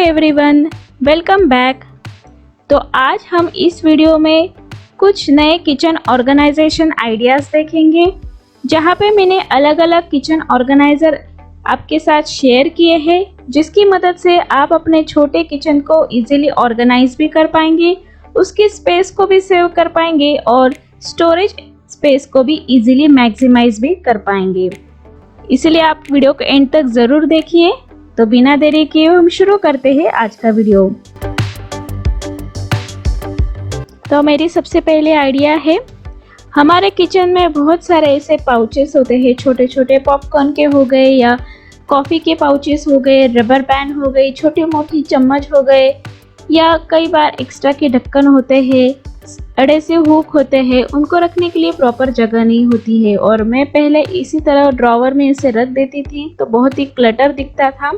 Everyone, welcome back. तो आज हम इस वीडियो में कुछ नए किचन ऑर्गेनाइजेशन आइडियाज़ देखेंगे, जहां पे मैंने अलग अलग किचन ऑर्गेनाइज़र आपके साथ शेयर किए हैं, जिसकी मदद से आप अपने छोटे किचन को इजीली ऑर्गेनाइज भी कर पाएंगे, उसकी स्पेस को भी सेव कर पाएंगे और स्टोरेज स्पेस को भी इजीली मैक्सिमाइज भी कर पाएंगे। इसलिए आप वीडियो को एंड तक ज़रूर देखिए। तो बिना देरी किए हम शुरू करते हैं आज का वीडियो। तो मेरी सबसे पहले आइडिया है, हमारे किचन में बहुत सारे ऐसे पाउचेस होते हैं, छोटे छोटे पॉपकॉर्न के हो गए या कॉफ़ी के पाउचेस हो गए, रबर बैंड हो गई, छोटी मोटी चम्मच हो गए, या कई बार एक्स्ट्रा के ढक्कन होते हैं, एडेसिव हुक होते हैं। उनको रखने के लिए प्रॉपर जगह नहीं होती है और मैं पहले इसी तरह ड्रॉवर में इसे रख देती थी, तो बहुत ही क्लटर दिखता था।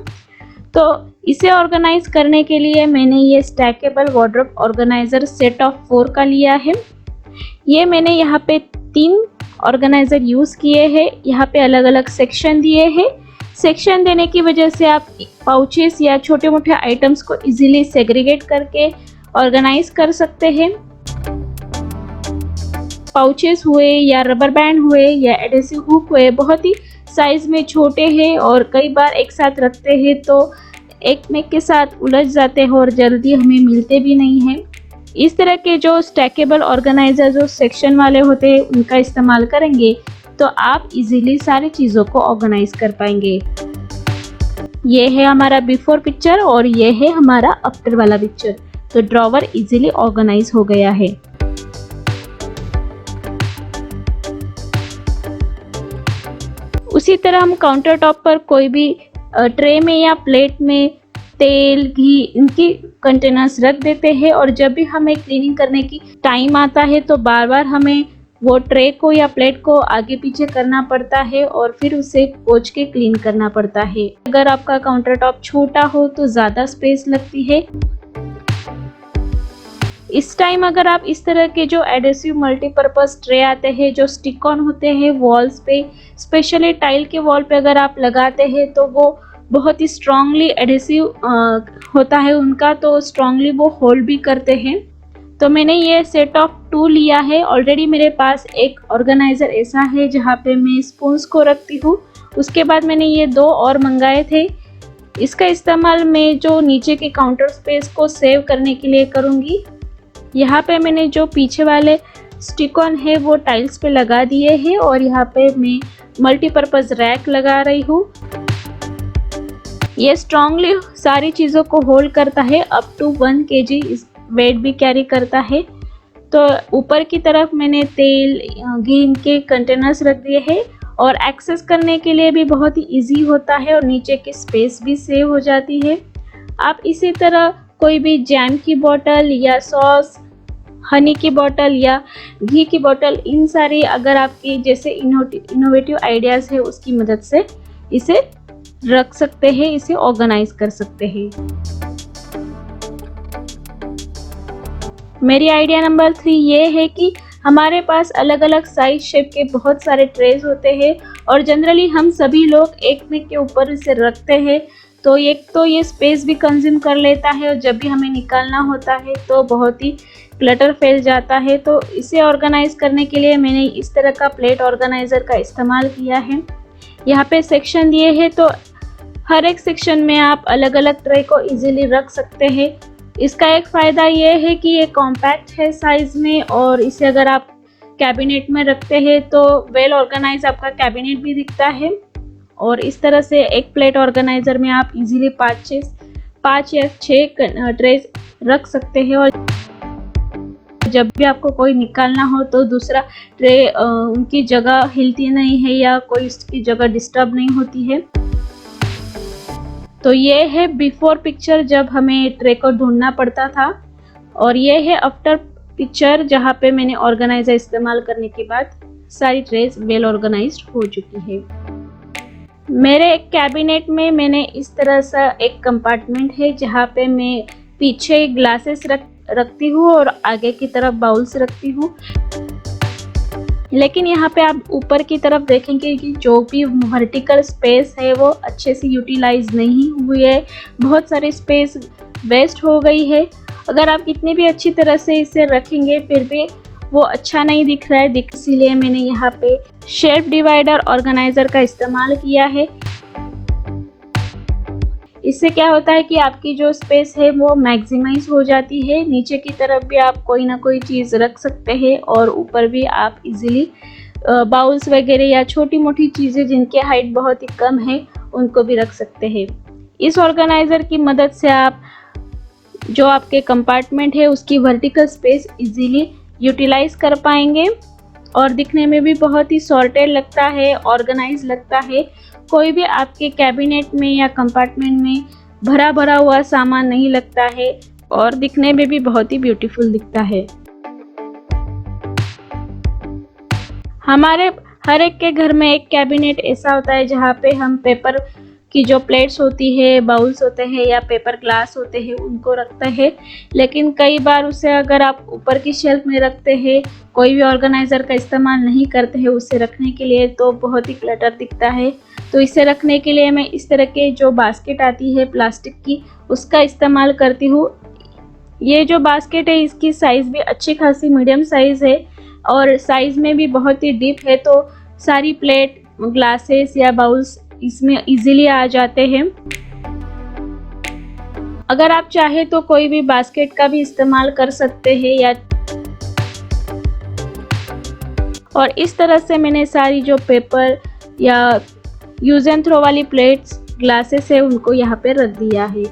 तो इसे ऑर्गेनाइज करने के लिए मैंने ये stackable wardrobe organiser set of 4 का लिया है। ये मैंने यहाँ पे 3 ऑर्गेनाइजर यूज़ किए हैं। यहाँ पे अलग अलग सेक्शन दिए हैं। सेक्शन देने की वजह से आप पाउचेस या छोटे मोटे आइटम्स को इजीली सेग्रीगेट करके ऑर्गेनाइज कर सकते हैं। पाउचेस हुए या रबर बैंड हुए या एडेसिव हुक हुए, बहुत ही साइज में छोटे हैं और कई बार एक साथ रखते हैं तो एक में के साथ उलझ जाते हैं और जल्दी हमें मिलते भी नहीं हैं। इस तरह के जो स्टैकेबल ऑर्गेनाइजर जो सेक्शन वाले होते हैं, उनका इस्तेमाल करेंगे तो आप इजीली सारी चीज़ों को ऑर्गेनाइज कर पाएंगे। ये है हमारा बिफोर पिक्चर और ये है हमारा आफ्टर वाला पिक्चर। तो ड्रॉवर इजीली ऑर्गेनाइज हो गया है। उसी तरह हम काउंटर टॉप पर कोई भी ट्रे में या प्लेट में तेल, घी, इनकी कंटेनर्स रख देते हैं और जब भी हमें क्लीनिंग करने की टाइम आता है तो बार बार हमें वो ट्रे को या प्लेट को आगे पीछे करना पड़ता है और फिर उसे पोंछ के क्लीन करना पड़ता है। अगर आपका काउंटर टॉप छोटा हो तो ज़्यादा स्पेस लगती है। इस टाइम अगर आप इस तरह के जो एडेसिव मल्टीपर्पज़ ट्रे आते हैं, जो स्टिक ऑन होते हैं वॉल्स पे, स्पेशली टाइल के वॉल पे अगर आप लगाते हैं तो वो बहुत ही स्ट्रांगली एडेसिव होता है उनका, तो स्ट्रांगली वो होल्ड भी करते हैं। तो मैंने ये सेट ऑफ 2 लिया है। ऑलरेडी मेरे पास एक ऑर्गेनाइज़र ऐसा है जहाँ पे मैं स्पून्स को रखती हूँ। उसके बाद मैंने ये 2 और मंगाए थे। इसका इस्तेमाल मैं जो नीचे के काउंटर स्पेस को सेव करने के लिए करूँगी। यहाँ पे मैंने जो पीछे वाले स्टिक ऑन है वो टाइल्स पे लगा दिए हैं और यहाँ पे मैं मल्टीपर्पज़ रैक लगा रही हूँ। ये स्ट्रांगली सारी चीज़ों को होल्ड करता है, अप टू 1 kg वेट भी कैरी करता है। तो ऊपर की तरफ मैंने तेल, घी के कंटेनर्स रख दिए हैं और एक्सेस करने के लिए भी बहुत ही ईजी होता है और नीचे की स्पेस भी सेव हो जाती है। आप इसी तरह कोई भी जैम की बोतल या सॉस, हनी की बोतल या घी की बोतल, इन सारी अगर आपकी जैसे इनोवेटिव आइडियाज़ है उसकी मदद से इसे रख सकते हैं, इसे ऑर्गेनाइज कर सकते हैं। मेरी आइडिया नंबर 3 ये है कि हमारे पास अलग अलग साइज शेप के बहुत सारे ट्रेज होते हैं और जनरली हम सभी लोग एक में के ऊपर इसे रखते हैं, तो एक तो ये स्पेस भी कंज्यूम कर लेता है और जब भी हमें निकालना होता है तो बहुत ही क्लटर फैल जाता है। तो इसे ऑर्गेनाइज करने के लिए मैंने इस तरह का प्लेट ऑर्गेनाइज़र का इस्तेमाल किया है। यहाँ पे सेक्शन दिए हैं तो हर एक सेक्शन में आप अलग अलग ट्रे को इजीली रख सकते हैं। इसका एक फ़ायदा ये है कि ये कॉम्पैक्ट है साइज़ में और इसे अगर आप कैबिनेट में रखते हैं तो वेल ऑर्गेनाइज आपका कैबिनेट भी दिखता है। और इस तरह से एक प्लेट ऑर्गेनाइज़र में आप इजीली 5 या 6 ट्रेज रख सकते हैं और जब भी आपको कोई निकालना हो तो दूसरा ट्रे उनकी जगह हिलती नहीं है या कोई उसकी जगह डिस्टर्ब नहीं होती है। तो ये है बिफोर पिक्चर जब हमें ट्रे को ढूंढना पड़ता था और ये है आफ्टर पिक्चर जहाँ पे मैंने ऑर्गेनाइज़र इस्तेमाल करने के बाद सारी ट्रेज वेल ऑर्गेनाइज्ड हो चुकी है। मेरे एक कैबिनेट में मैंने इस तरह सा एक कंपार्टमेंट है जहाँ पे मैं पीछे ग्लासेस रखती हूँ और आगे की तरफ बाउल्स रखती हूँ। लेकिन यहाँ पे आप ऊपर की तरफ देखेंगे कि जो भी वर्टिकल स्पेस है वो अच्छे से यूटिलाइज नहीं हुई है, बहुत सारी स्पेस वेस्ट हो गई है। अगर आप कितनी भी अच्छी तरह से इसे रखेंगे फिर भी वो अच्छा नहीं दिख रहा है, इसीलिए मैंने यहाँ पे शेल्फ डिवाइडर ऑर्गेनाइजर का इस्तेमाल किया है। इससे क्या होता है कि आपकी जो स्पेस है वो मैक्सिमाइज हो जाती है। नीचे की तरफ भी आप कोई ना कोई चीज़ रख सकते हैं और ऊपर भी आप इजीली बाउल्स वगैरह या छोटी मोटी चीज़ें जिनकी हाइट बहुत ही कम है उनको भी रख सकते हैं। इस ऑर्गेनाइज़र की मदद से आप जो आपके कंपार्टमेंट है उसकी वर्टिकल स्पेस इजीली यूटिलाइज कर पाएंगे और दिखने में भी बहुत ही सॉर्टेड लगता है, ऑर्गेनाइज लगता है। कोई भी आपके कैबिनेट में या कंपार्टमेंट में भरा भरा हुआ सामान नहीं लगता है और दिखने में भी बहुत ही ब्यूटीफुल दिखता है। हमारे हर एक के घर में एक कैबिनेट ऐसा होता है जहाँ पे हम पेपर की जो प्लेट्स होती है, बाउल्स होते हैं या पेपर ग्लास होते हैं उनको रखते हैं। लेकिन कई बार उसे अगर आप ऊपर की शेल्फ में रखते हैं, कोई भी ऑर्गेनाइज़र का इस्तेमाल नहीं करते हैं उसे रखने के लिए, तो बहुत ही क्लटर दिखता है। तो इसे रखने के लिए मैं इस तरह के जो बास्केट आती है प्लास्टिक की उसका इस्तेमाल करती हूँ। ये जो बास्केट है इसकी साइज़ भी अच्छी खासी मीडियम साइज़ है और साइज़ में भी बहुत ही डीप है, तो सारी प्लेट, ग्लासेस या बाउल्स इसमें इजीली आ जाते हैं। अगर आप चाहे तो कोई भी बास्केट का भी इस्तेमाल कर सकते हैं या और इस तरह से मैंने सारी जो पेपर या यूज एंड थ्रो वाली प्लेट्स, ग्लासेस है उनको यहाँ पे रख दिया है।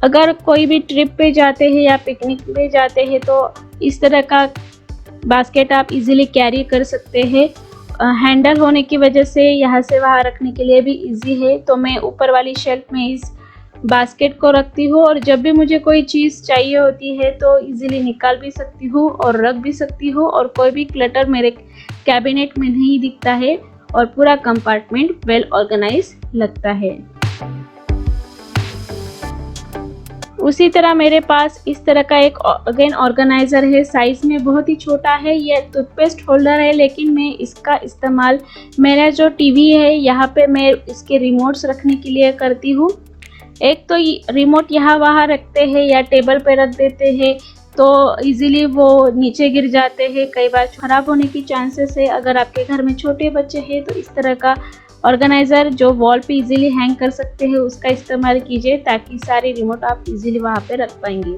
अगर कोई भी ट्रिप पे जाते हैं या पिकनिक पे जाते हैं तो इस तरह का बास्केट आप इजीली कैरी कर सकते हैं। हैंडल होने की वजह से यहाँ से वहाँ रखने के लिए भी इजी है। तो मैं ऊपर वाली शेल्फ में इस बास्केट को रखती हूँ और जब भी मुझे कोई चीज़ चाहिए होती है तो इजीली निकाल भी सकती हूँ और रख भी सकती हूँ और कोई भी क्लटर मेरे कैबिनेट में नहीं दिखता है और पूरा कंपार्टमेंट वेल ऑर्गेनाइज लगता है। उसी तरह मेरे पास इस तरह का एक अगेन ऑर्गेनाइज़र है, साइज़ में बहुत ही छोटा है। ये टूथपेस्ट होल्डर है लेकिन मैं इसका इस्तेमाल मेरा जो टीवी है यहाँ पे मैं इसके रिमोट्स रखने के लिए करती हूँ। एक तो रिमोट यहाँ वहाँ रखते हैं या टेबल पे रख देते हैं तो इजीली वो नीचे गिर जाते हैं, कई बार ख़राब होने की चांसेस है। अगर आपके घर में छोटे बच्चे हैं तो इस तरह का ऑर्गेनाइज़र जो वॉल पे इजीली हैंग कर सकते हैं उसका इस्तेमाल कीजिए ताकि सारे रिमोट आप इजीली वहाँ पे रख पाएंगे।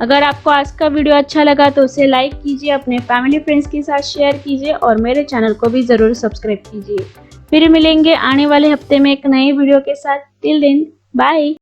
अगर आपको आज का वीडियो अच्छा लगा तो उसे लाइक कीजिए, अपने फैमिली फ्रेंड्स के साथ शेयर कीजिए और मेरे चैनल को भी ज़रूर सब्सक्राइब कीजिए। फिर मिलेंगे आने वाले हफ्ते में एक नए वीडियो के साथ। Till then bye.